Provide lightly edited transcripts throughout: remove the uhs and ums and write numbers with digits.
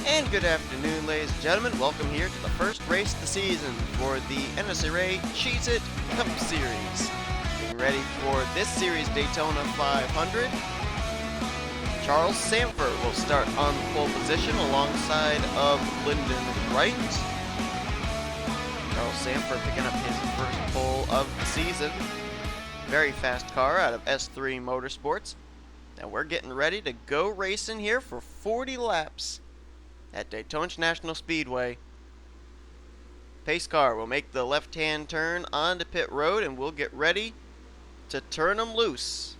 And good afternoon, ladies and gentlemen. Welcome here to the first race of the season for the NNSCRA CheezIt Cup Series. Getting ready for this series Daytona 500. Charles Sanford will start on the pole position alongside of Lyndon Wright. Charles Sanford picking up his first pole of the season. Very fast car out of S3 Motorsports. And we're getting ready to go racing here for 40 laps at Daytona International Speedway. Pace car will make the left-hand turn onto pit road, and we'll get ready to turn them loose.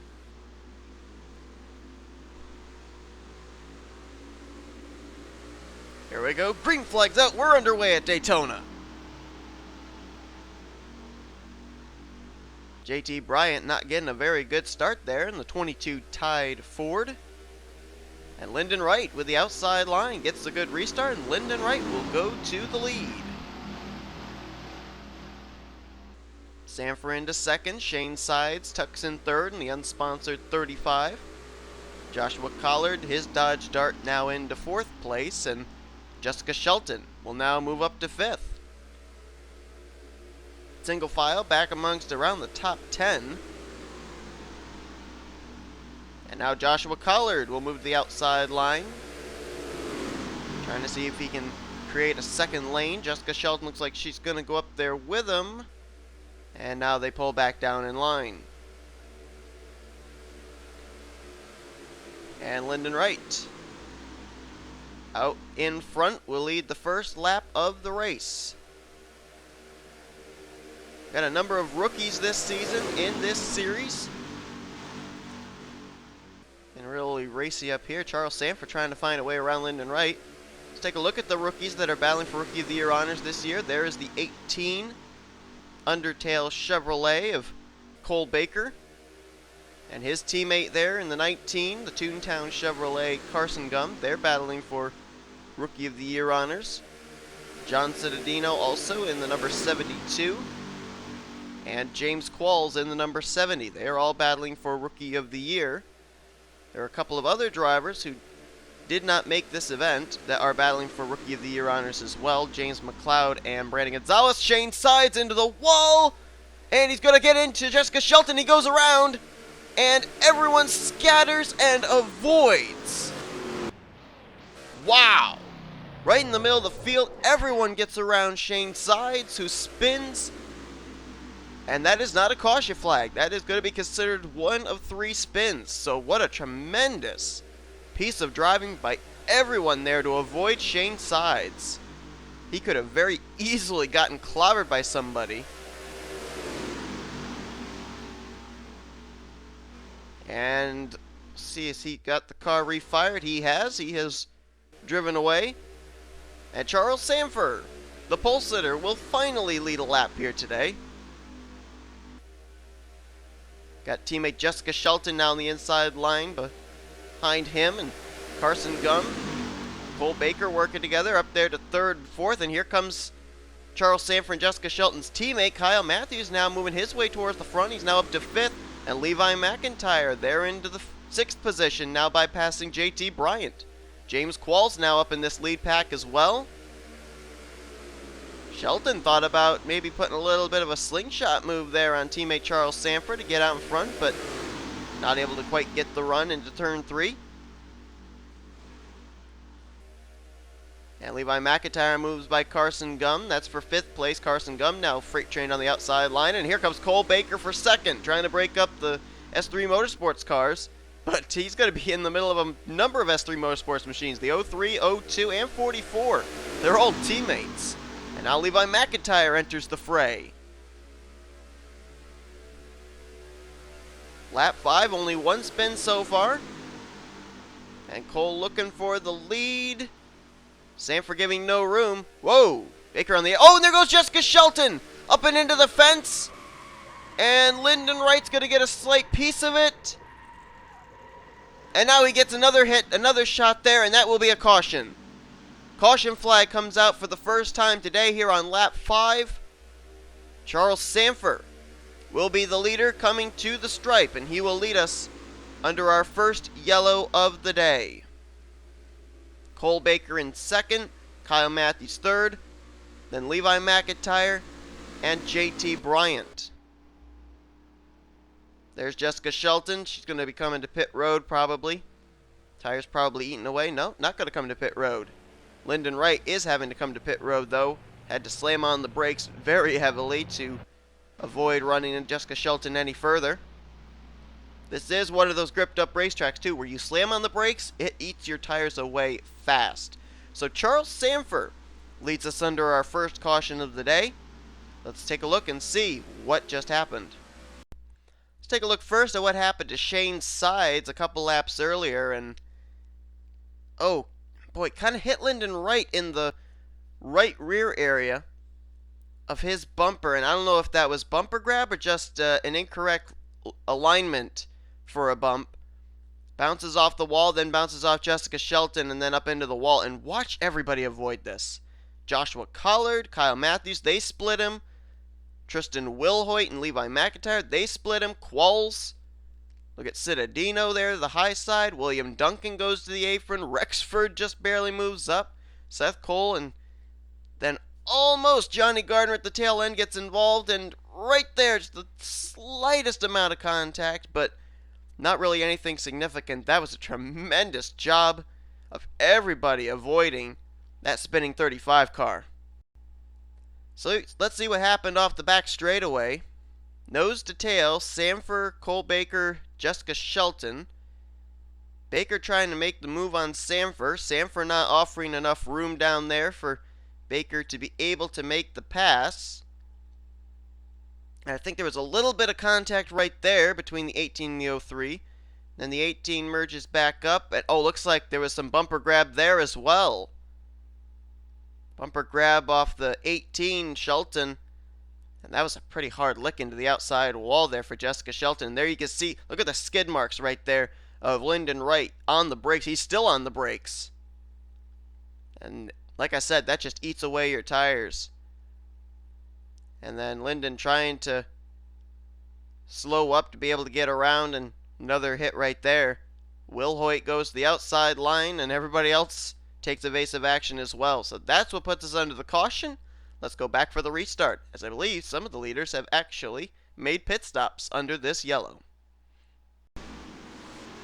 Here we go. Green flag's out. We're underway at Daytona. JT Bryant not getting a very good start there in the 22 Tide Ford. And Lyndon Wright with the outside line gets a good restart, and Lyndon Wright will go to the lead. Sanford into second. Shane Sides tucks in third in the unsponsored 35. Joshua Collard, his Dodge Dart, now into fourth place, and Jessica Shelton will now move up to fifth. Single file back amongst around the top 10. And now Joshua Collard will move to the outside line, trying to see if he can create a second lane. Jessica Shelton looks like she's going to go up there with him. And now they pull back down in line. And Lyndon Wright out in front will lead the first lap of the race. Got a number of rookies this season in this series. And really racy up here. Charles Sanford trying to find a way around Lyndon Wright. Let's take a look at the rookies that are battling for Rookie of the Year honors this year. There is the 18 Undertale Chevrolet of Cole Baker. And his teammate there in the 19, the Toontown Chevrolet Carson Gum. They're battling for Rookie of the Year honors. John Cittadino also in the number 72. And James Qualls in the number 70. They are all battling for Rookie of the Year. There are a couple of other drivers who did not make this event that are battling for Rookie of the Year honors as well. James McLeod and Brandon Gonzalez. Shane Sides into the wall. And he's going to get into Jessica Shelton. He goes around. And everyone scatters and avoids. Wow. Right in the middle of the field, everyone gets around Shane Sides, who spins. And that is not a caution flag. That is going to be considered one of 3 spins. So what a tremendous piece of driving by everyone there to avoid Shane Sides. He could have very easily gotten clobbered by somebody. And see if he got the car refired. He has. He has driven away. And Charles Sanford, the pole sitter, will finally lead a lap here today. Got teammate Jessica Shelton now on the inside line behind him, and Carson Gum, Cole Baker working together up there to third and fourth, and here comes Charles Sanford and Jessica Shelton's teammate Kyle Matthews now moving his way towards the front. He's now up to fifth, and Levi McIntyre there into the sixth position, now bypassing JT Bryant. James Qualls now up in this lead pack as well. Shelton thought about maybe putting a little bit of a slingshot move there on teammate Charles Sanford to get out in front, but not able to quite get the run into turn 3. And Levi McIntyre moves by Carson Gum. That's for 5th place. Carson Gum now freight trained on the outside line. And here comes Cole Baker for 2nd, trying to break up the S3 Motorsports cars. But he's going to be in the middle of a number of S3 Motorsports machines. The 03, 02, and 44. They're all teammates. And now Levi McIntyre enters the fray. Lap 5, only 1 spin so far. And Cole looking for the lead. Sanford giving no room. Whoa! Baker on the... Oh, and there goes Jessica Shelton! Up and into the fence. And Lyndon Wright's going to get a slight piece of it. And now he gets another hit, another shot there, and that will be a caution. Caution flag comes out for the first time today here on lap 5. Charles Sanford will be the leader coming to the stripe, and he will lead us under our first yellow of the day. Cole Baker in second, Kyle Matthews third, then Levi McIntyre and JT Bryant. There's Jessica Shelton. She's going to be coming to pit road probably. Tires probably eating away. No, not going to come to pit road. Lyndon Wright is having to come to pit road though. Had to slam on the brakes very heavily to avoid running into Jessica Shelton any further. This is one of those gripped up racetracks too, where you slam on the brakes, it eats your tires away fast. So Charles Sanford leads us under our first caution of the day. Let's take a look and see what just happened. Let's take a look first at what happened to Shane Sides a couple laps earlier, and oh boy, kind of hit Lyndon Wright in the right rear area of his bumper, and I don't know if that was bumper grab or just an incorrect alignment for a bump. Bounces off the wall, then bounces off Jessica Shelton, and then up into the wall. And watch everybody avoid this. Joshua Collard, Kyle Matthews, they split him. Tristan Wilhoit and Levi McIntyre, they split him. Qualls. Look at Citadino there, the high side. William Duncan goes to the apron. Rexford just barely moves up. Seth Cole, and then almost Johnny Gardner at the tail end gets involved, and right there, just the slightest amount of contact, but not really anything significant. That was a tremendous job of everybody avoiding that spinning 35 car. So let's see what happened off the back straightaway. Nose to tail, Sanford, Cole Baker, Jessica Shelton. Baker trying to make the move on Sanford. Sanford not offering enough room down there for Baker to be able to make the pass. I think there was a little bit of contact right there between the 18 and the 03. Then the 18 merges back up. And oh, looks like there was some bumper grab there as well. Bumper grab off the 18 Shelton. And that was a pretty hard lick into the outside wall there for Jessica Shelton. There you can see, look at the skid marks right there of Lyndon Wright on the brakes. He's still on the brakes. And like I said, that just eats away your tires. And then Lyndon trying to slow up to be able to get around, and another hit right there. Wilhoit goes to the outside line, and everybody else takes evasive action as well. So that's what puts us under the caution. Let's go back for the restart, as I believe some of the leaders have actually made pit stops under this yellow.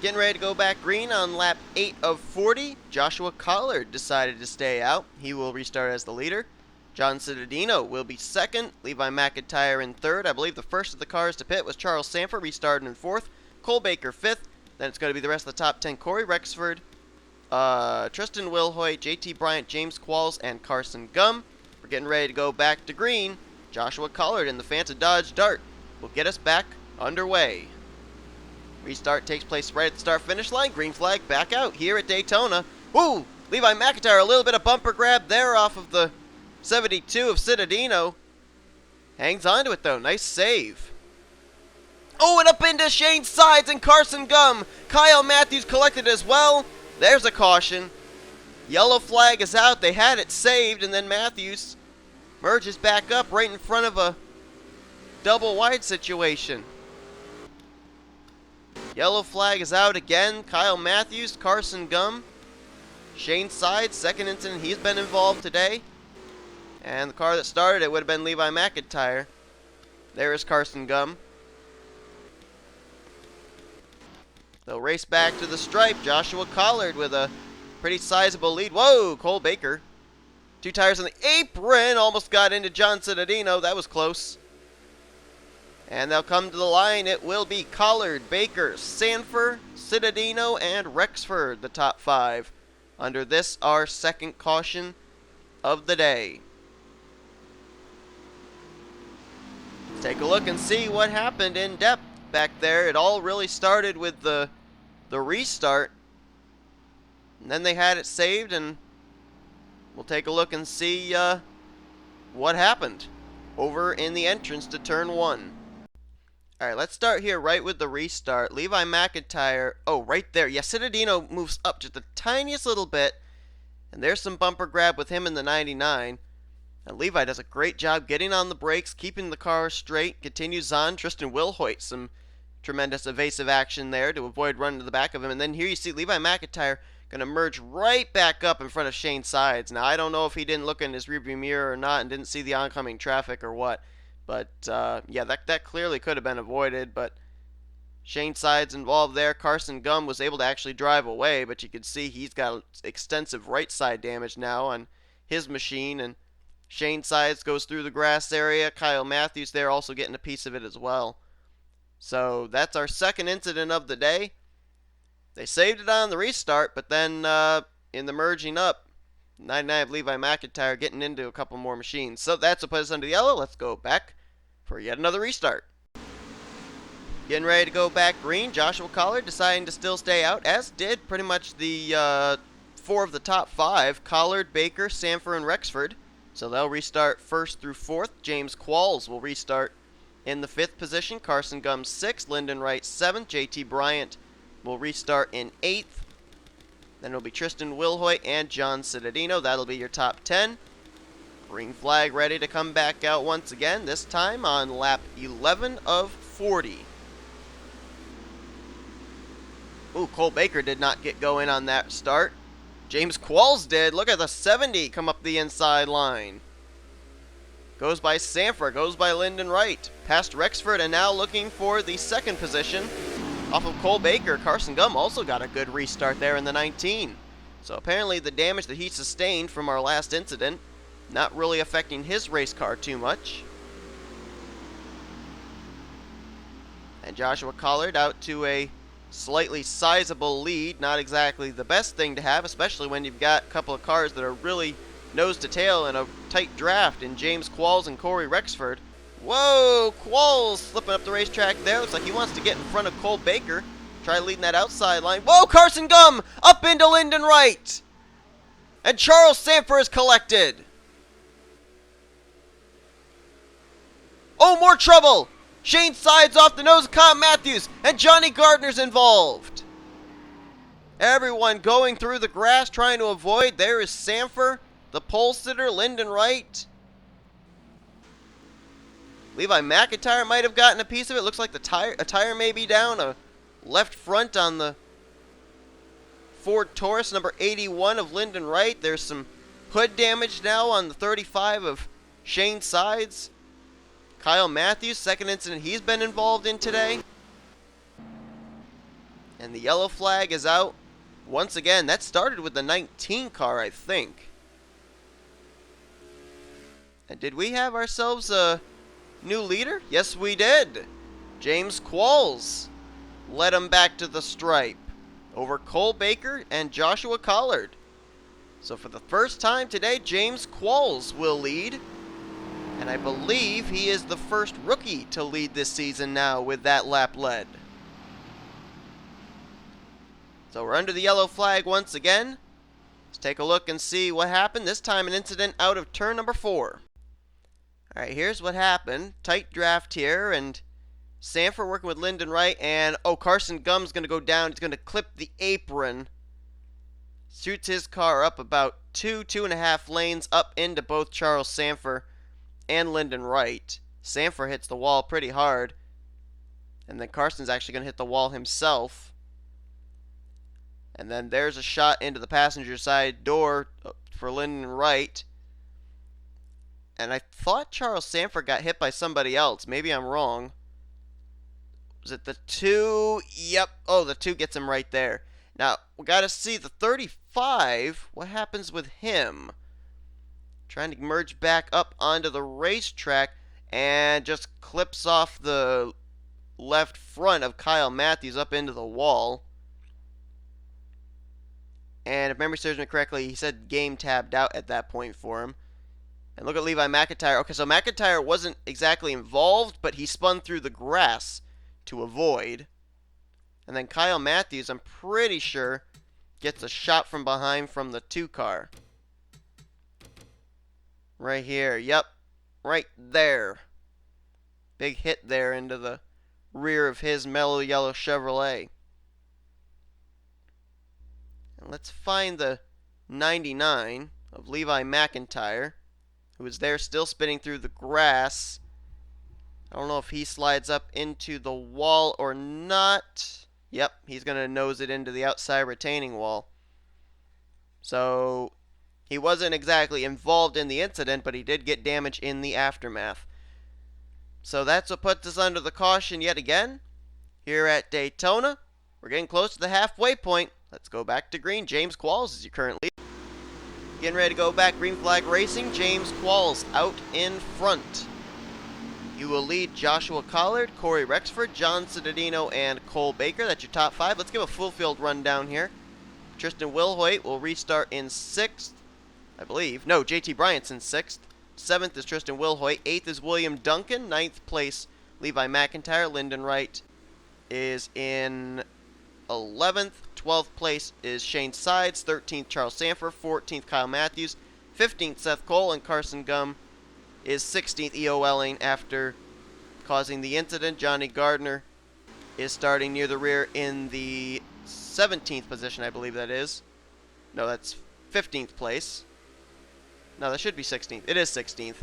Getting ready to go back green on lap 8 of 40. Joshua Collard decided to stay out. He will restart as the leader. John Citadino will be second. Levi McIntyre in third. I believe the first of the cars to pit was Charles Sanford, restarted in fourth. Cole Baker fifth. Then it's going to be the rest of the top 10. Corey Rexford, Tristan Wilhoit, JT Bryant, James Qualls, and Carson Gum. We're getting ready to go back to green. Joshua Collard in the Fanta Dodge Dart will get us back underway. Restart takes place right at the start-finish line. Green flag back out here at Daytona. Woo! Levi McIntyre, a little bit of bumper grab there off of the 72 of Citadino. Hangs on to it though. Nice save. Oh, and up into Shane Sides and Carson Gum. Kyle Matthews collected as well. There's a caution. Yellow flag is out. They had it saved, and then Matthews merges back up right in front of a double wide situation. Yellow flag is out again. Kyle Matthews, Carson Gum, Shane Sides, second incident he's been involved today. And the car that started it would have been Levi McIntyre. There is Carson Gum. They'll race back to the stripe. Joshua Collard with a pretty sizable lead. Whoa, Cole Baker. 2 tires on the apron. Almost got into John Citadino. That was close. And they'll come to the line. It will be Collard, Baker, Sanford, Citadino, and Rexford, the top 5. Under this, our second caution of the day. Take a look and see what happened in depth back there. It all really started with the restart. And then they had it saved, and we'll take a look and see what happened over in the entrance to turn 1. Alright, let's start here right with the restart. Levi McIntyre, oh, right there. Yeah, Citadino moves up just the tiniest little bit. And there's some bumper grab with him in the 99. And Levi does a great job getting on the brakes, keeping the car straight. Continues on. Tristan Wilhoit, some tremendous evasive action there to avoid running to the back of him. And then here you see Levi McIntyre going to merge right back up in front of Shane Sides. Now, I don't know if he didn't look in his rearview mirror or not and didn't see the oncoming traffic or what. But, yeah, that clearly could have been avoided. But Shane Sides involved there. Carson Gum was able to actually drive away, but you can see he's got extensive right side damage now on his machine. And Shane Sides goes through the grass area. Kyle Matthews there also getting a piece of it as well. So that's our second incident of the day. They saved it on the restart, but then in the merging up, 99 of Levi McIntyre getting into a couple more machines. So that's what puts us under the yellow. Let's go back for yet another restart. Getting ready to go back green. Joshua Collard deciding to still stay out, as did pretty much the 4 of the top 5. Collard, Baker, Sanford, and Rexford. So they'll restart 1st through 4th. James Qualls will restart in the 5th position. Carson Gum 6th. Lyndon Wright 7th. JT Bryant will restart in 8th. Then it'll be Tristan Wilhoit and John Cittadino. That'll be your top 10. Green flag ready to come back out once again, this time on lap 11 of 40. Ooh, Cole Baker did not get going on that start. James Qualls did. Look at the 70 come up the inside line. Goes by Sanford, goes by Lyndon Wright. Past Rexford and now looking for the 2nd position. Off of Cole Baker, Carson Gum also got a good restart there in the 19. So apparently the damage that he sustained from our last incident not really affecting his race car too much. And Joshua Collard out to a slightly sizable lead. Not exactly the best thing to have, especially when you've got a couple of cars that are really nose to tail in a tight draft in James Qualls and Corey Rexford. Whoa, Qualls slipping up the racetrack there. Looks like he wants to get in front of Cole Baker. Try leading that outside line. Whoa, Carson Gum up into Lyndon Wright. And Charles Sanford is collected. Oh, more trouble. Shane Sides off the nose of Kyle Matthews, and Johnny Gardner's involved. Everyone going through the grass trying to avoid. There is Sanford, the pole sitter, Lyndon Wright. Levi McIntyre might have gotten a piece of it. Looks like a tire may be down. A left front on the Ford Taurus, number 81 of Lyndon Wright. There's some hood damage now on the 35 of Shane Sides. Kyle Matthews, 2nd incident he's been involved in today. And the yellow flag is out once again. That started with the 19 car, I think. And did we have ourselves a new leader? Yes, we did. James Qualls led him back to the stripe over Cole Baker and Joshua Collard. So for the first time today, James Qualls will lead. And I believe he is the first rookie to lead this season now with that lap led. So we're under the yellow flag once again. Let's take a look and see what happened. This time an incident out of turn number 4. Alright, here's what happened. Tight draft here, and Sanford working with Lyndon Wright, and Carson Gum's going to go down. He's going to clip the apron. Shoots his car up about 2.5 lanes up into both Charles Sanford and Lyndon Wright. Sanford hits the wall pretty hard, and then Carson's actually going to hit the wall himself. And then there's a shot into the passenger side door for Lyndon Wright. And I thought Charles Sanford got hit by somebody else. Maybe I'm wrong. Was it the 2? Yep. Oh, the 2 gets him right there. Now, we got to see the 35. What happens with him? Trying to merge back up onto the racetrack and just clips off the left front of Kyle Matthews up into the wall. And if memory serves me correctly, he said game tabbed out at that point for him. And look at Levi McIntyre. Okay, so McIntyre wasn't exactly involved, but he spun through the grass to avoid. And then Kyle Matthews, I'm pretty sure, gets a shot from behind from the 2 car. Right here. Yep. Right there. Big hit there into the rear of his mellow yellow Chevrolet. And let's find the 99 of Levi McIntyre, who is there still spinning through the grass. I don't know if he slides up into the wall or not. Yep, he's going to nose it into the outside retaining wall. So he wasn't exactly involved in the incident, but he did get damage in the aftermath. So that's what puts us under the caution yet again here at Daytona. We're getting close to the halfway point. Let's go back to green. James Qualls is your current lead. Getting ready to go back, green flag racing. James Qualls out in front. You will lead Joshua Collard, Corey Rexford, John Cittadino, and Cole Baker. That's your top 5. Let's give a full field rundown here. Tristan Wilhoit will restart in 6th, I believe. No, JT Bryant's in 6th. 7th is Tristan Wilhoit. 8th is William Duncan. 9th place, Levi McIntyre. Lyndon Wright is in 11th. 12th place is Shane Sides. 13th, Charles Sanford. 14th, Kyle Matthews. 15th, Seth Cole. And Carson Gum is 16th, EOLing after causing the incident. Johnny Gardner is starting near the rear in the 17th position, I believe that is. No, that's 15th place. No, that should be 16th. It is 16th.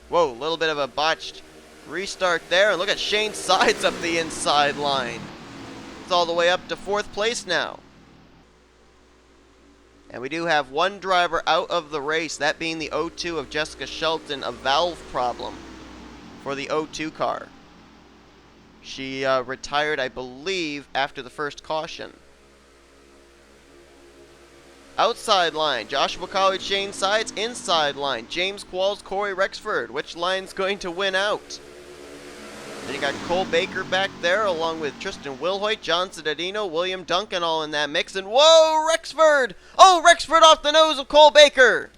Whoa, a little bit of a botched restart there. And look at Shane Sides up the inside line. It's all the way up to 4th place now. And we do have one driver out of the race, that being the 02 of Jessica Shelton, a valve problem for the 02 car. She retired, I believe, after the first caution. Outside line, Joshua Collard, Shane Sides. Inside line, James Qualls, Corey Rexford. Which line's going to win out? Then you got Cole Baker back there, along with Tristan Wilhoit, John Cittadino, William Duncan, all in that mix. And whoa, Rexford! Oh, Rexford off the nose of Cole Baker!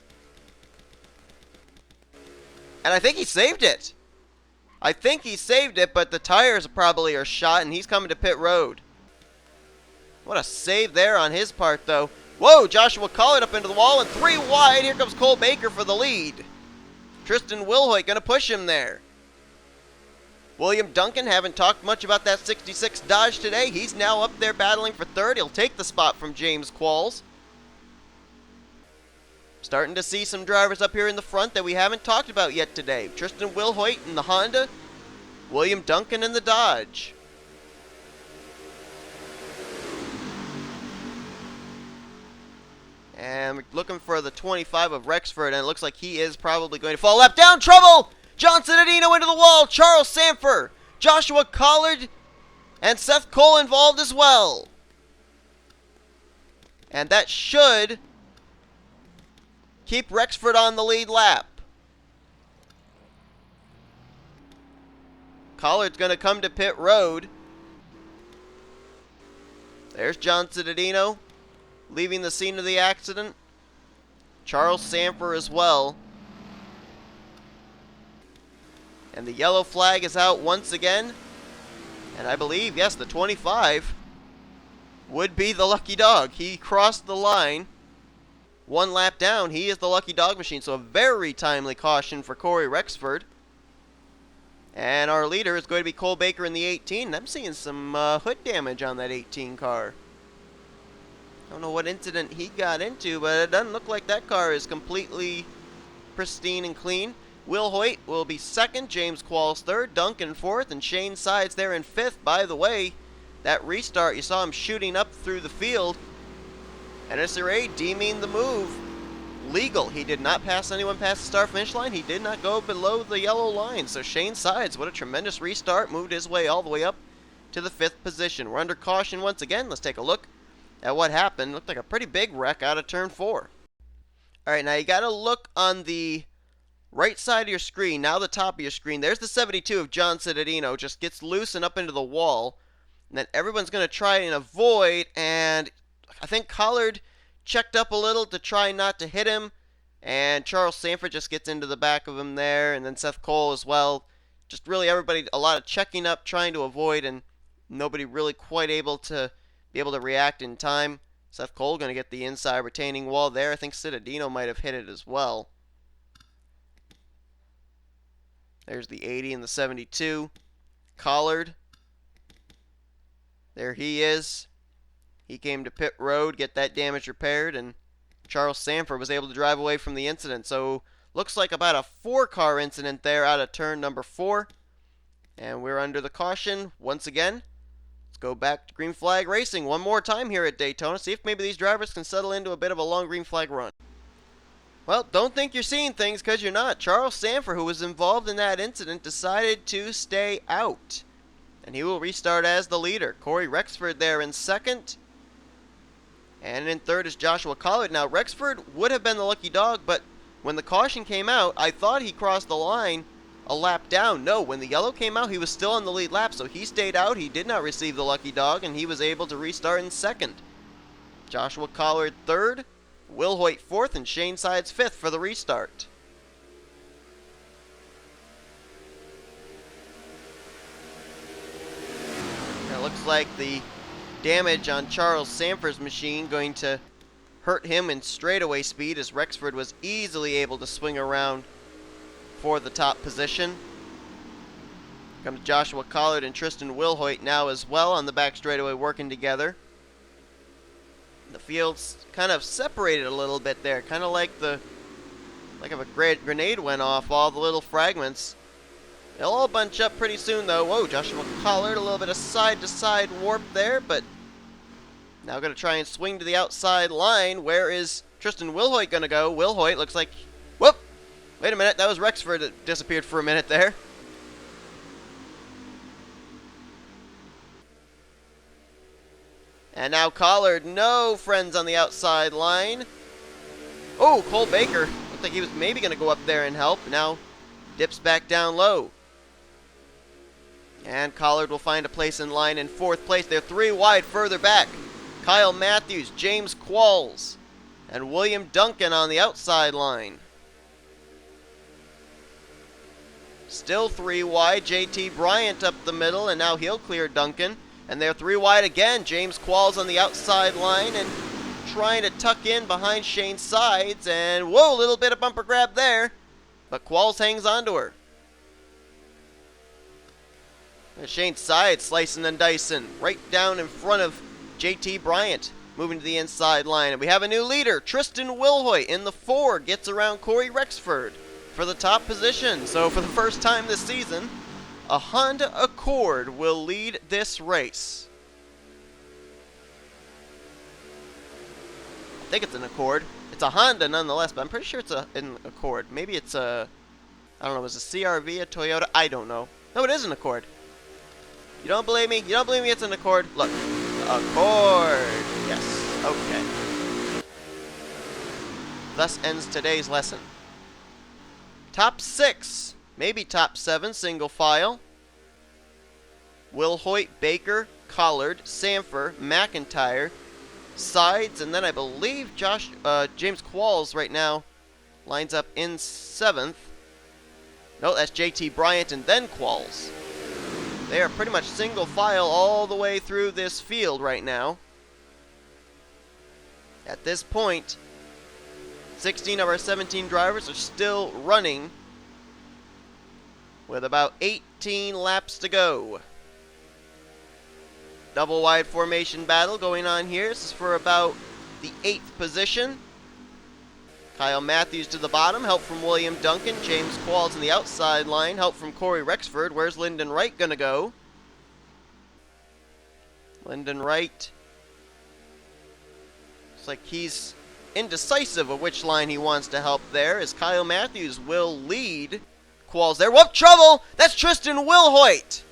And I think he saved it. I think he saved it, but the tires probably are shot, and he's coming to pit road. What a save there on his part, though. Whoa, Joshua Collard up into the wall, and 3 wide. Here comes Cole Baker for the lead. Tristan Wilhoit going to push him there. William Duncan, haven't talked much about that 66 Dodge today. He's now up there battling for 3rd. He'll take the spot from James Qualls. Starting to see some drivers up here in the front that we haven't talked about yet today. Tristan Wilhoit in the Honda. William Duncan in the Dodge. And we're looking for the 25 of Rexford, and it looks like he is probably going to fall lap down. Trouble! John Cittadino into the wall. Charles Sanford, Joshua Collard, and Seth Cole involved as well. And that should keep Rexford on the lead lap. Collard's going to come to pit road. There's John Cittadino leaving the scene of the accident. Charles Sanford as well. And the yellow flag is out once again. And I believe, yes, the 25 would be the lucky dog. He crossed the line. 1 lap down, he is the lucky dog machine. So a very timely caution for Corey Rexford. And our leader is going to be Cole Baker in the 18. I'm seeing some hood damage on that 18 car. I don't know what incident he got into, but it doesn't look like that car is completely pristine and clean. Wilhoit will be 2nd, James Qualls 3rd, Duncan 4th, and Shane Sides there in 5th. By the way, that restart, you saw him shooting up through the field. NNSCRA deeming the move legal. He did not pass anyone past the start-finish line. He did not go below the yellow line. So Shane Sides, what a tremendous restart, moved his way all the way up to the 5th position. We're under caution once again. Let's take a look at what happened. Looked like a pretty big wreck out of turn 4. All right, now you got to look on the right side of your screen, now the top of your screen. There's the 72 of John Cittadino, just gets loose and up into the wall. And then everyone's going to try and avoid, and I think Collard checked up a little to try not to hit him. And Charles Sanford just gets into the back of him there, and then Seth Cole as well. Just really everybody, a lot of checking up, trying to avoid, and nobody really quite able to be able to react in time. Seth Cole going to get the inside retaining wall there. I think Cittadino might have hit it as well. There's the 80 and the 72. Collard. There he is. He came to pit road, get that damage repaired, and Charles Sanford was able to drive away from the incident. So looks like about a 4-car incident there out of turn number 4. And we're under the caution once again Let's go back to green flag racing one more time here at Daytona. See if maybe these drivers can settle into a bit of a long green flag run. Well, don't think you're seeing things because you're not. Charles Sanford, who was involved in that incident, decided to stay out. And he will restart as the leader. Corey Rexford there in second. And in third is Joshua Collard. Now, Rexford would have been the lucky dog, but when the caution came out, I thought he crossed the line a lap down. No, when the yellow came out, he was still on the lead lap, so he stayed out. He did not receive the lucky dog, and he was able to restart in second. Joshua Collard third. Will Hoyt fourth, and Shane Sides fifth for the restart. It looks like the damage on Charles Sanford's machine going to hurt him in straightaway speed, as Rexford was easily able to swing around for the top position. Comes Joshua Collard and Tristan Wilhoit now as well on the back straightaway working together. The field's kind of separated a little bit there, kind of like if a grenade went off, all the little fragments. They'll all bunch up pretty soon though. Whoa, Joshua Collard, a little bit of side-to-side warp there, but now going to try and swing to the outside line. Where is Tristan Wilhoit going to go? Wilhoit looks like, whoop, wait a minute, that was Rexford that disappeared for a minute there. And now Collard, no friends on the outside line. Oh, Cole Baker, looked like he was maybe going to go up there and help. Now dips back down low. And Collard will find a place in line in fourth place. They're three wide further back. Kyle Matthews, James Qualls, and William Duncan on the outside line. Still three wide, JT Bryant up the middle, and now he'll clear Duncan. And they're three wide again. James Qualls on the outside line and trying to tuck in behind Shane Sides. And whoa, a little bit of bumper grab there. But Qualls hangs onto her. And Shane Sides slicing and dicing right down in front of JT Bryant. Moving to the inside line. And we have a new leader. Tristan Wilhoit in the 4 gets around Corey Rexford for the top position. So for the first time this season, a Honda Accord will lead this race. I think it's an Accord. It's a Honda nonetheless, but I'm pretty sure it's an Accord. Maybe it's a, I don't know, was a CRV, a Toyota? I don't know. No, it is an Accord. You don't believe me? You don't believe me it's an Accord? Look. Accord. Yes. Okay. Thus ends today's lesson. Top 6. Maybe top 7, single file. Wilhoit, Baker, Collard, Sanford, McIntyre, Sides, and then I believe James Qualls right now lines up in 7th. No, that's JT Bryant and then Qualls. They are pretty much single file all the way through this field right now. At this point, 16 of our 17 drivers are still running with about 18 laps to go. Double wide formation battle going on here. This is for about the 8th position. Kyle Matthews to the bottom, help from William Duncan. James Qualls on the outside line, help from Corey Rexford. Where's Lyndon Wright going to go? Lyndon Wright looks like he's indecisive of which line he wants to help there, as Kyle Matthews will lead Qualls there. Whoop, trouble! That's Tristan Wilhoit!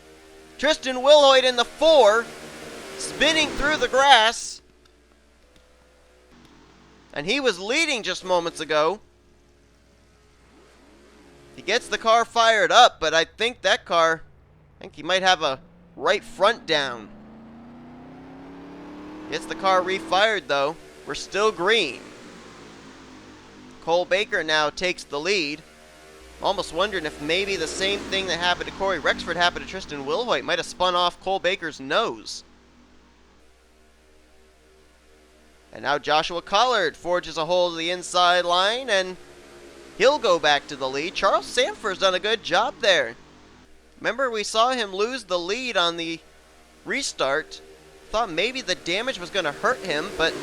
Tristan Wilhoit in the 4, spinning through the grass. And he was leading just moments ago. He gets the car fired up, but I think he might have a right front down. Gets the car refired though. We're still green. Cole Baker now takes the lead. Almost wondering if maybe the same thing that happened to Corey Rexford happened to Tristan Wilhoit. Might have spun off Cole Baker's nose. And now Joshua Collard forges a hole to the inside line, and he'll go back to the lead. Charles Sanford's done a good job there. Remember, we saw him lose the lead on the restart. Thought maybe the damage was going to hurt him, but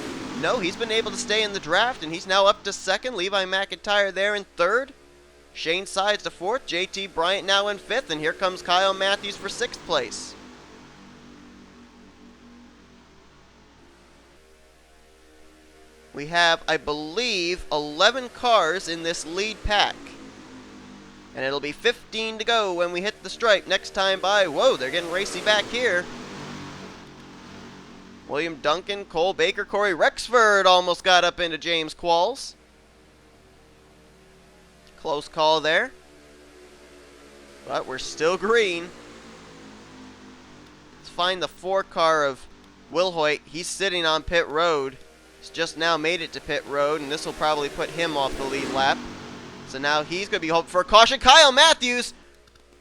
no, he's been able to stay in the draft, and he's now up to 2nd. Levi McIntyre there in 3rd. Shane Sides to 4th. JT Bryant now in 5th, and here comes Kyle Matthews for 6th place. We have, I believe, 11 cars in this lead pack. And it'll be 15 to go when we hit the stripe next time by. Whoa, they're getting racy back here. William Duncan, Cole Baker, Corey Rexford almost got up into James Qualls. Close call there. But we're still green. Let's find the 4 car of Will Hoyt. He's sitting on pit road. He's just now made it to pit road, and this will probably put him off the lead lap. So now he's going to be hoping for a caution. Kyle Matthews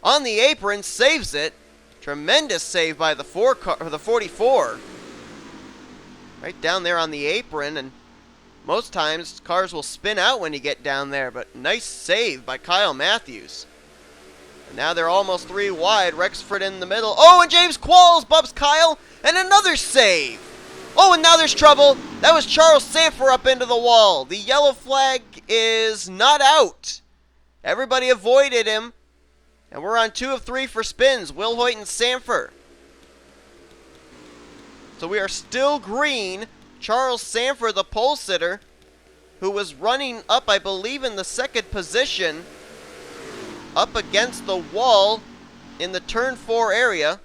on the apron saves it. Tremendous save by the 44. Right down there on the apron, and most times cars will spin out when you get down there, but nice save by Kyle Matthews. And now they're almost 3 wide. Rexford in the middle. Oh, and James Qualls bumps Kyle, and another save. Oh, and now there's trouble. That was Charles Sanford up into the wall. The yellow flag is not out. Everybody avoided him. And we're on 2 of 3 for spins. Will Hoyt and Sanford. So we are still green. Charles Sanford, the pole sitter, who was running up, I believe, in the 2nd position, up against the wall in the turn 4 area.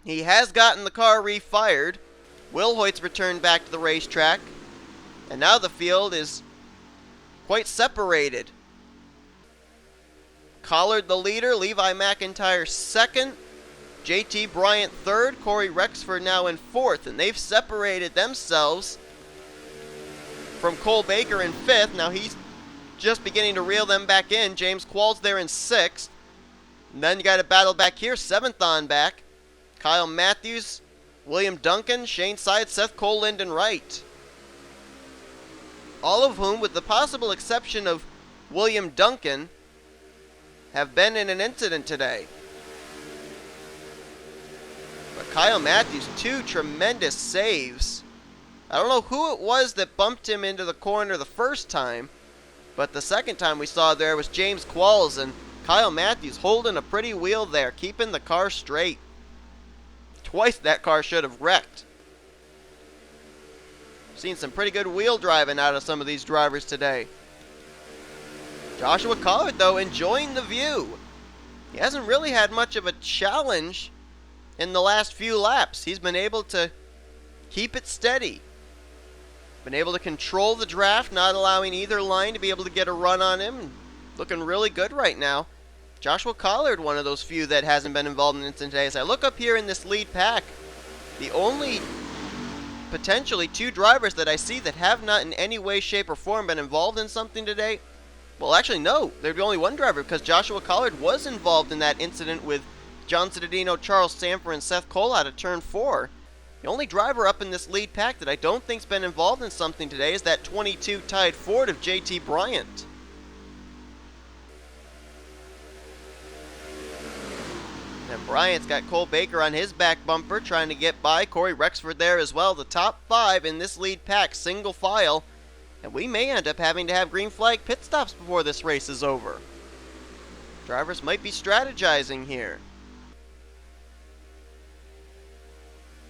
He has gotten the car refired. Will Hoyt's returned back to the racetrack. And now the field is quite separated. Collard the leader, Levi McIntyre 2nd, JT Bryant 3rd, Corey Rexford now in 4th, and they've separated themselves from Cole Baker in 5th. Now he's just beginning to reel them back in. James Qualls there in 6th. And then you got to battle back here, 7th on back. Kyle Matthews, William Duncan, Shane Side, Seth Cole, Lyndon Wright. All of whom, with the possible exception of William Duncan, have been in an incident today. But Kyle Matthews, 2 tremendous saves. I don't know who it was that bumped him into the corner the first time, but the second time we saw there was James Qualls, and Kyle Matthews holding a pretty wheel there, keeping the car straight. Twice that car should have wrecked. Seen some pretty good wheel driving out of some of these drivers today. Joshua Collard, though, enjoying the view. He hasn't really had much of a challenge in the last few laps. He's been able to keep it steady. Been able to control the draft, not allowing either line to be able to get a run on him. Looking really good right now. Joshua Collard, one of those few that hasn't been involved in incident today. As I look up here in this lead pack, the only potentially 2 drivers that I see that have not in any way, shape, or form been involved in something today. Well, actually, no. There'd be only 1 driver because Joshua Collard was involved in that incident with John Cittadino, Charles Sanford, and Seth Cole out of turn 4. The only driver up in this lead pack that I don't think's been involved in something today is that 22 tied Ford of JT Bryant. And Bryant's got Cole Baker on his back bumper trying to get by. Corey Rexford there as well. The top 5 in this lead pack, single file. And we may end up having to have green flag pit stops before this race is over. Drivers might be strategizing here.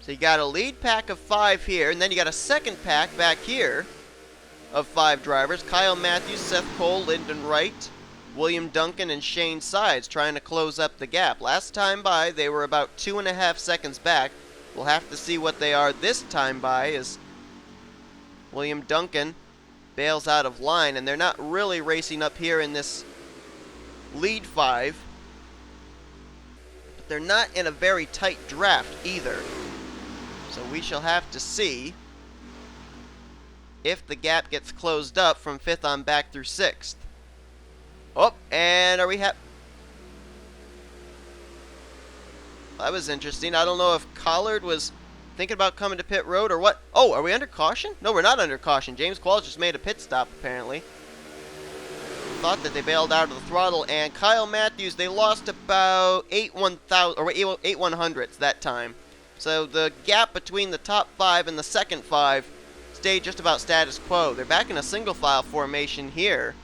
So you got a lead pack of 5 here, and then you got a second pack back here of 5 drivers. Kyle Matthews, Seth Cole, Lyndon Wright, William Duncan, and Shane Sides trying to close up the gap. Last time by, they were about 2.5 seconds back. We'll have to see what they are this time by as William Duncan bails out of line, and they're not really racing up here in this lead 5. But they're not in a very tight draft either. So we shall have to see if the gap gets closed up from 5th on back through 6th. Oh, and are we that was interesting. I don't know if Collard was thinking about coming to pit road or what. Oh, are we under caution? No, we're not under caution. James Qualls just made a pit stop, apparently. Thought that they bailed out of the throttle. And Kyle Matthews, they lost about 8 100ths that time. So the gap between the top 5 and the second 5 stayed just about status quo. They're back in a single file formation here,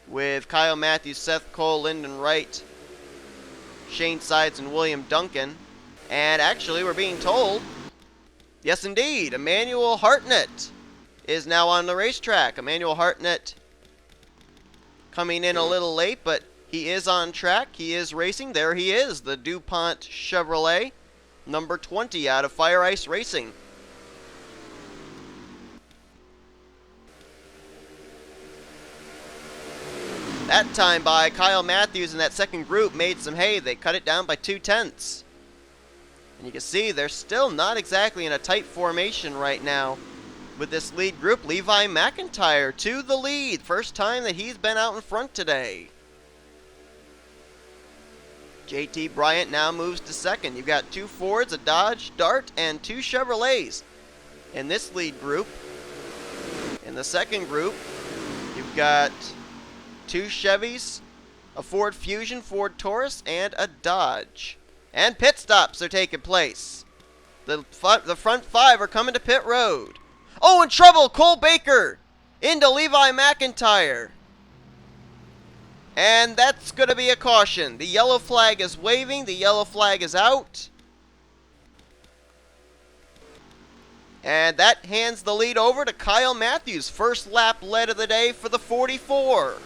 with Kyle Matthews, Seth Cole, Lyndon Wright, Shane Sides, and William Duncan. And actually, we're being told, yes indeed, Emmanuel Hartnett is now on the racetrack. Emmanuel Hartnett coming in a little late, but he is on track. He is racing. There he is, the DuPont Chevrolet, number 20 out of Fire Ice Racing. That time by Kyle Matthews and that second group made some hay. They cut it down by 2/10. And you can see they're still not exactly in a tight formation right now with this lead group. Levi McIntyre to the lead. First time that he's been out in front today. JT Bryant now moves to second. You've got 2 Fords, a Dodge Dart, and 2 Chevrolets in this lead group. In the second group, you've got 2 Chevys, a Ford Fusion, Ford Taurus, and a Dodge. And pit stops are taking place. The front 5 are coming to pit road. Oh, in trouble! Cole Baker into Levi McIntyre. And that's going to be a caution. The yellow flag is waving. The yellow flag is out. And that hands the lead over to Kyle Matthews. First lap lead of the day for the 44.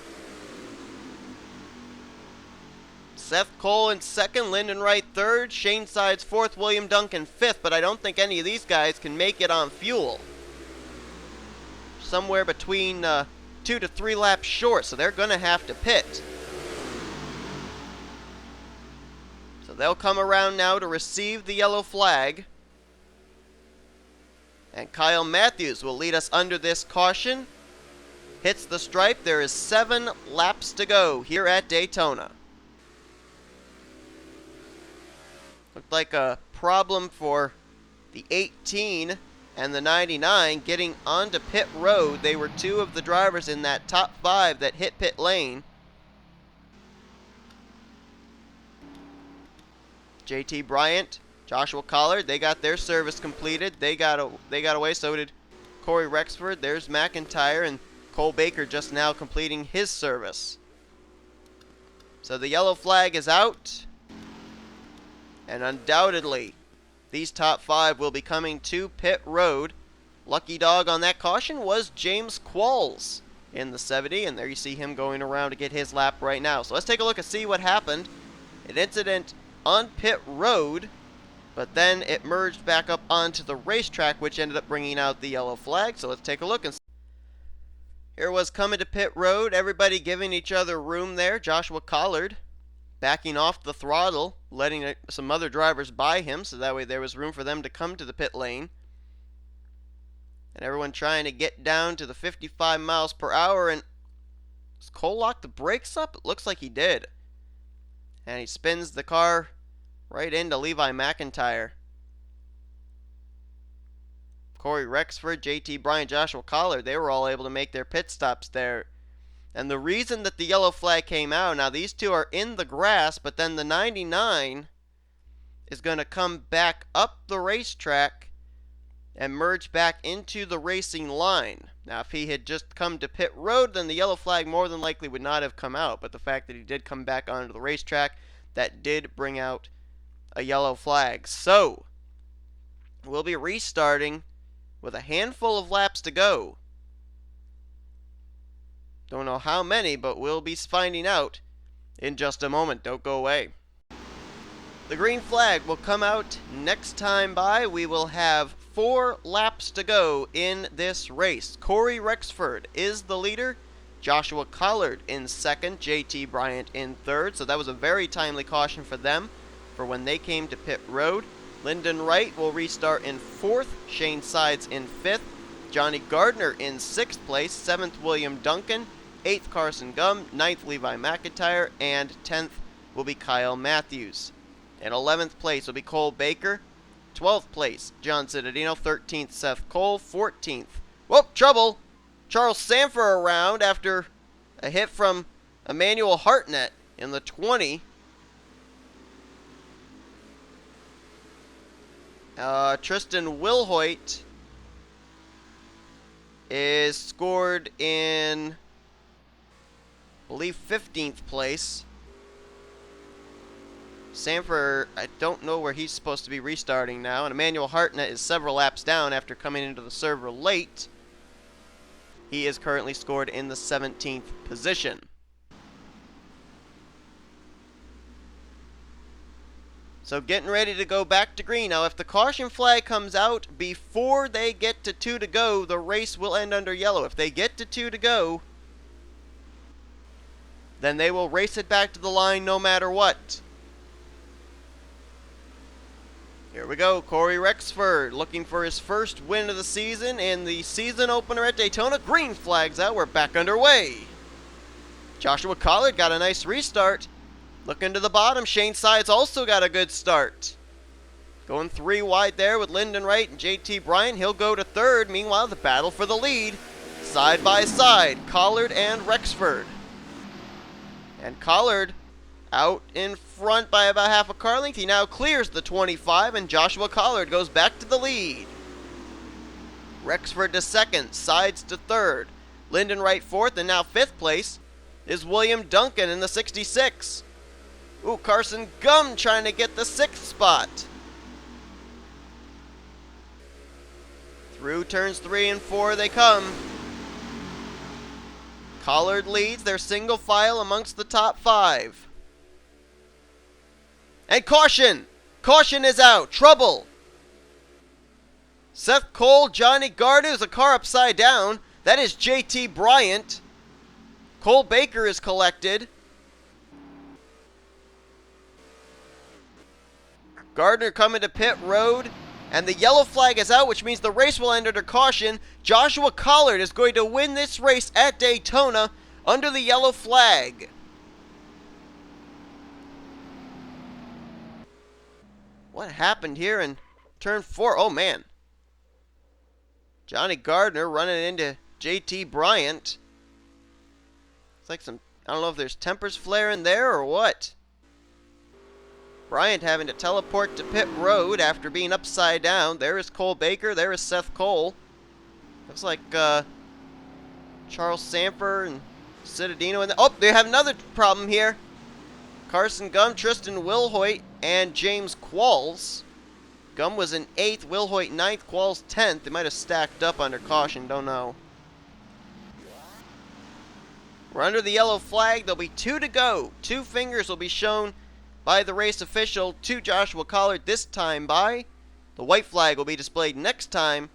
Seth Cole in second, Lyndon Wright third, Shane Sides fourth, William Duncan fifth, but I don't think any of these guys can make it on fuel. Somewhere between 2 to 3 laps short, so they're going to have to pit. So they'll come around now to receive the yellow flag. And Kyle Matthews will lead us under this caution. Hits the stripe. There is 7 laps to go here at Daytona. Looked like a problem for the 18 and the 99 getting onto pit road. They were 2 of the drivers in that top 5 that hit pit lane. JT Bryant, Joshua Collard, they got their service completed. They got away. So did Corey Rexford. There's McIntyre, and Cole Baker just now completing his service. So the yellow flag is out. And undoubtedly, these top 5 will be coming to pit road. Lucky dog on that caution was James Qualls in the 70, and there you see him going around to get his lap right now. So let's take a look and see what happened. An incident on pit road, but then it merged back up onto the racetrack, which ended up bringing out the yellow flag. So let's take a look and see. Here was coming to pit road, everybody giving each other room there. Joshua Collard backing off the throttle, letting some other drivers by him, so that way there was room for them to come to the pit lane. And everyone trying to get down to the 55 miles per hour. And does Cole lock the brakes up? It looks like he did. And he spins the car right into Levi McIntyre. Corey Rexford, JT Bryant, Joshua Collard, they were all able to make their pit stops there. And the reason that the yellow flag came out, now these 2 are in the grass, but then the 99 is going to come back up the racetrack and merge back into the racing line. Now, if he had just come to pit road, then the yellow flag more than likely would not have come out. But the fact that he did come back onto the racetrack, that did bring out a yellow flag. So, we'll be restarting with a handful of laps to go. Don't know how many, but we'll be finding out in just a moment. Don't go away. The green flag will come out next time by. We will have 4 laps to go in this race. Corey Rexford is the leader. Joshua Collard in second. JT Bryant in third. So that was a very timely caution for them for when they came to pit road. Lyndon Wright will restart in 4th. Shane Sides in 5th. Johnny Gardner in 6th place. 7th, William Duncan. 8th, Carson Gum. 9th, Levi McIntyre. And 10th will be Kyle Matthews. In 11th place will be Cole Baker. 12th place, John Cittadino. 13th, Seth Cole. 14th, whoop, trouble! Charles Sanford around after a hit from Emmanuel Hartnett in the 20. Tristan Wilhoit is scored in, I believe, 15th place. Sanford, I don't know where he's supposed to be restarting now, and Emmanuel Hartnett is several laps down after coming into the server late. He is currently scored in the 17th position. So getting ready to go back to green. Now, if the caution flag comes out before they get to 2 to go, the race will end under yellow. If they get to 2 to go, then they will race it back to the line no matter what. Here we go, Corey Rexford looking for his first win of the season in the season opener at Daytona. Green flags out, we're back underway. Joshua Collard got a nice restart. Looking to the bottom, Shane Sides also got a good start. Going 3 wide there with Lyndon Wright and JT Bryant. He'll go to 3rd. Meanwhile, the battle for the lead. Side by side, Collard and Rexford. And Collard out in front by about half a car length. He now clears the 25, and Joshua Collard goes back to the lead. Rexford to 2nd, Sides to 3rd. Lyndon Wright 4th, and now 5th place is William Duncan in the 66. Ooh, Carson Gum trying to get the 6th spot. Through turns 3 and 4 they come. Collard leads, their single file amongst the top 5. And caution! Caution is out. Trouble. Seth Cole, Johnny Gardner. There's a car upside down. That is JT Bryant. Cole Baker is collected. Gardner coming to pit road. And the yellow flag is out, which means the race will end under caution. Joshua Collard is going to win this race at Daytona under the yellow flag. What happened here in turn 4? Oh, man. Johnny Gardner running into JT Bryant. It's like some, I don't know if there's tempers flaring there or what. Bryant having to teleport to pit road after being upside down. There is Cole Baker. There is Seth Cole. Looks like Charles Sanford and Citadino. And oh, they have another problem here. Carson Gum, Tristan Wilhoit, and James Qualls. Gum was in 8th, Wilhoit 9th, Qualls 10th. They might have stacked up under caution, don't know. We're under the yellow flag. There'll be 2 to go. 2 fingers will be shown by the race official to Joshua Collard, this time by. The white flag will be displayed next time.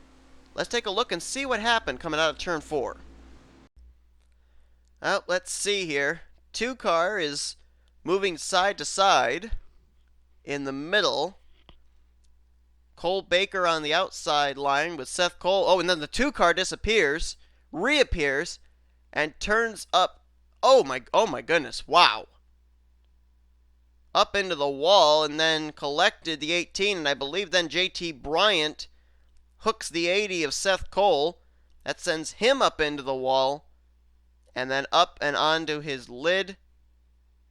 Let's take a look and see what happened coming out of turn 4. Well, let's see here. 2 car is moving side to side in the middle. Cole Baker on the outside line with Seth Cole. Oh, and then the 2 car disappears, reappears, and turns up. Oh my goodness, wow. Up into the wall and then collected the 18, and I believe then JT Bryant hooks the 80 of Seth Cole. That sends him up into the wall and then up and onto his lid.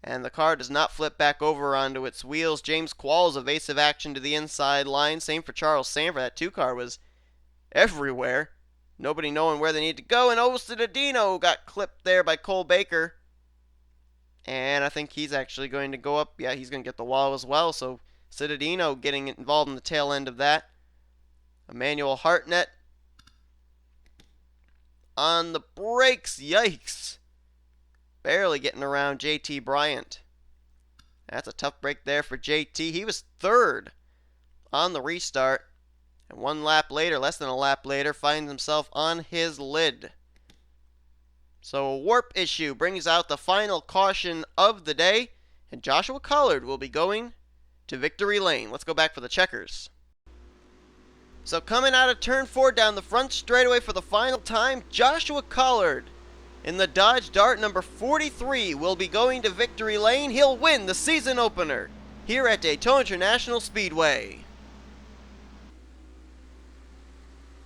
And the car does not flip back over onto its wheels. James Qualls evasive action to the inside line. Same for Charles Sanford. That 2 car was everywhere. Nobody knowing where they need to go. And Citadino got clipped there by Cole Baker. And I think he's actually going to go up. Yeah, he's going to get the wall as well. So Citadino getting involved in the tail end of that. Emmanuel Hartnett on the brakes. Yikes. Barely getting around JT Bryant. That's a tough break there for JT. He was 3rd on the restart. And 1 lap later, less than a lap later, finds himself on his lid. So a warp issue brings out the final caution of the day. And Joshua Collard will be going to victory lane. Let's go back for the checkers. So coming out of turn 4 down the front straightaway for the final time, Joshua Collard in the Dodge Dart number 43 will be going to victory lane. He'll win the season opener here at Daytona International Speedway.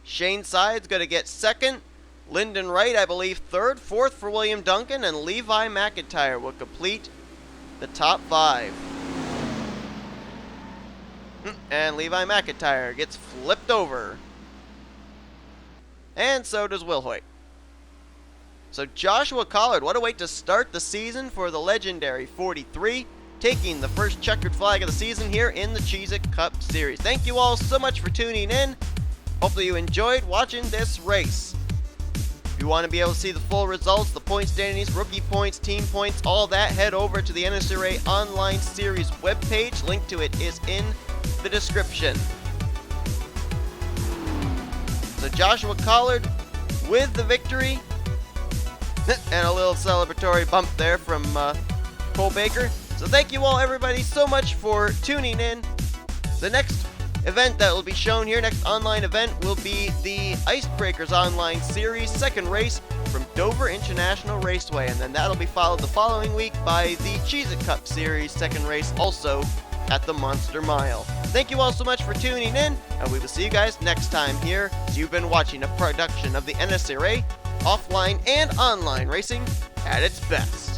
Shane Sides going to get 2nd. Lyndon Wright, I believe, 3rd. 4th for William Duncan. And Levi McIntyre will complete the top 5. And Levi McIntyre gets flipped over. And so does Wilhoit. So Joshua Collard, what a way to start the season for the legendary 43. taking the first checkered flag of the season here in the CheezIt Cup Series. Thank you all so much for tuning in. Hopefully you enjoyed watching this race. If you want to be able to see the full results, the point standings, rookie points, team points, all that, head over to the NNSCRA Online Series webpage. Link to it is in the description. So Joshua Collard with the victory, and a little celebratory bump there from Cole Baker. So thank you all, everybody, so much for tuning in. The next event that will be shown here, next online event, will be the Icebreakers Online Series second race from Dover International Raceway, and then that'll be followed the following week by the CheezIt Cup Series second race, also at the Monster Mile. Thank you all so much for tuning in, and we will see you guys next time here. So you've been watching a production of the NNSCRA, offline and online racing at its best.